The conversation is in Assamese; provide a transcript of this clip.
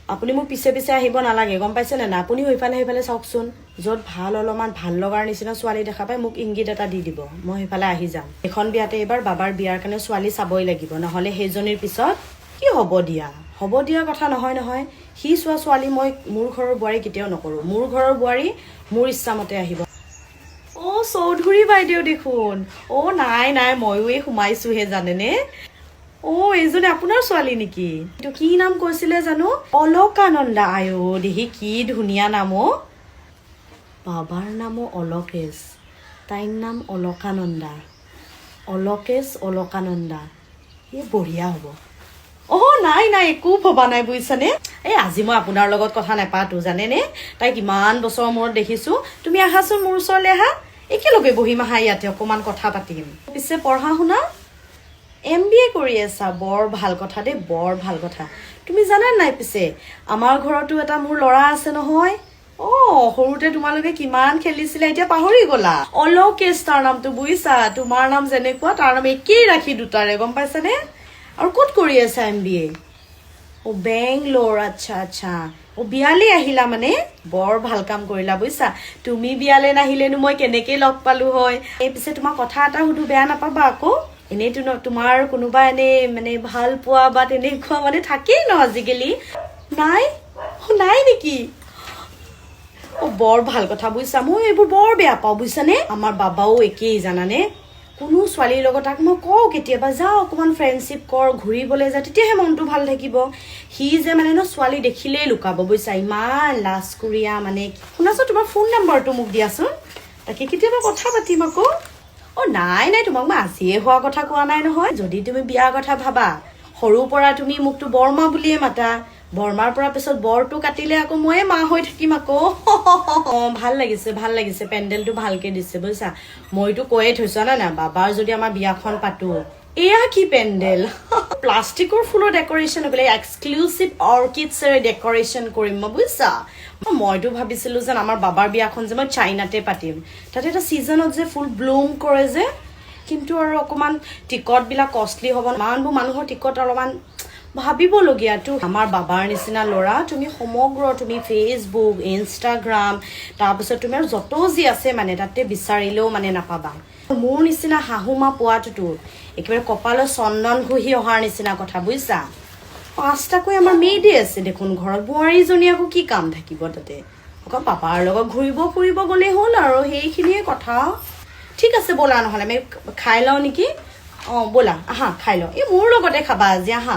আপুনি মোক পিছে পিছে আহিব নালাগে গম পাইছে নে না আপুনিও সেইফালে চাওকচোন য'ত ভাল অলপমান ভাল লগাৰ নিচিনা ছোৱালী দেখা পাই মোক ইংগিত এটা দি দিব মই সেইফালে আহি যাম এখন বিয়াতে এবাৰ বাবাৰ বিয়াৰ কাৰণে ছোৱালী চাবই লাগিব নহলে সেইজনীৰ পিছত কি হ'ব দিয়া কথা নহয় সি চোৱা ছোৱালী মই মোৰ ঘৰৰ বোৱাৰী কেতিয়াও নকৰো মোৰ ঘৰৰ বোৱাৰী মোৰ ইচ্ছামতে আহিব ও চৌধুৰী বাইদেউ দেখোন ও নাই ময়ো এই সোমাইছোহে জানেনে ও এইজনে আপোনাৰ ছোৱালী নেকি তো কি নাম কৈছিলে জানো অলকানন্দা আয়ো দেহি কি ধুনীয়া নাম বাবাৰ নাম অলকেশ তাইৰ নাম অলকানন্দা অলকানন্দা এই বঢ়িয়া হ'ব নাই একো ভবা নাই বুজিছানে এই আজি মই আপোনাৰ লগত কথা নাপাতো জানেনে তাইক ইমান বছৰৰ মূৰত দেখিছো তুমি আহাচোন মোৰ ওচৰলৈ আহা একেলগে বহিম আহা ইয়াতে অকমান কথা পাতিম পিছে পঢ়া শুনা MBA কৰি আছা বৰ ভাল কথা দেই বৰ ভাল কথা তুমি জানা নাই পিছে আমাৰ ঘৰতো এটা মোৰ ল'ৰা আছে নহয় সৰুতে তোমালোকে কিমান খেলিছিলা এতিয়া পাহৰি গলা অলকেশ তাৰ নামটো বুজিছা তোমাৰ নাম যেনেকুৱা তাৰ নাম একেই ৰাখি দুটাৰে গম পাইছানে আৰু ক'ত কৰি আছা MBA বেংগলোৰ আচ্ছা বিয়ালে আহিলা মানে বৰ ভাল কাম কৰিলা বুজিছা তুমি বিয়ালে নাহিলেনো মই কেনেকৈ লগ পালো হয় এই পিছে তোমাৰ কথা এটা সুধো বেয়া নাপাবা আকৌ এনেইতো তোমাৰ কোনোবা এনে মানে ভাল পোৱা বা তেনেকুৱা মানে থাকেই ন আজিকালি নাই নেকি বৰ ভাল কথা বুজিছা মই এইবোৰ বৰ বেয়া পাওঁ বুজিছানে আমাৰ বাবাও একেই জানানে কোনো ছোৱালীৰ লগত তাক মই কওঁ কেতিয়াবা যাওঁ অকমান ফ্ৰেণ্ডশ্বিপ কৰ ঘূৰিবলৈ যা তেতিয়াহে মনটো ভাল থাকিব সি যে মানে ন ছোৱালী দেখিলেই লুকাব বুজিছা ইমান লাজকুৰীয়া মানে শুনাচোন তোমাৰ ফোন নম্বৰটো মোক দিয়াচোন তাকে কেতিয়াবা কথা পাতিম আকৌ নাই তোমাক মই আজিয়ে হোৱা কথা কোৱা নাই নহয় যদি তুমি বিয়াৰ কথা ভাবা সৰুৰ পৰা তুমি মোকতো বৰমা বুলিয়ে মাতা বৰমাৰ পৰা পিছত বৰটো কাটিলে আকৌ ময়ে মা হৈ থাকিম আকৌ ভাল লাগিছে পেণ্ডেলটো ভালকে দিছে বুজিছা মইতো কৈয়ে থৈছো না বাবাৰ যদি আমাৰ বিয়াখন পাতো এয়া কি পেণ্ডেল প্লাষ্টিকৰ ফুলৰ ডেকৰেশ্যন বোলে এক্সক্লুচিভ অৰ্কিডছেৰে ডেকৰেশ্যন কৰিম মই বুজিছা মইতো ভাবিছিলো যেন আমাৰ বাবাৰ বিয়াখন যে মই চাইনাতে পাতিম তাতে এটা ছিজনত যে ফুল ব্লুম কৰে যে কিন্তু আৰু অকমান টিকট বিলাক কষ্টলি হ'ব মানুহৰ টিকট অলপমান ভাবিবলগীয়াটো আমাৰ বাবাৰ নিচিনা ল'ৰা তুমি সমগ্ৰ তুমি ফেচবুক ইনষ্টাগ্ৰাম তাৰপিছত তুমি আৰু যত যি আছে মানে তাতে বিচাৰিলেও মানে নাপাবা মোৰ নিচিনা শাহুমা পোৱাটোতো একেবাৰে কপালত চন্দন ঘঁহি অহাৰ নিচিনা কথা বুজিছা 5টাকৈ আমাৰ মেইডে আছে দেখোন ঘৰত বোৱাৰীজনী আকৌ কি কাম থাকিব তাতে আকৌ পাপাৰ লগত ঘূৰিব ফুৰিব গ'লেই হ'ল আৰু সেইখিনিয়ে কথা ঠিক আছে ব'লা নহ'লে আমি খাই লওঁ নেকি ব'লা আহা খাই লওঁ এই মোৰ লগতে খাবা আজি আহা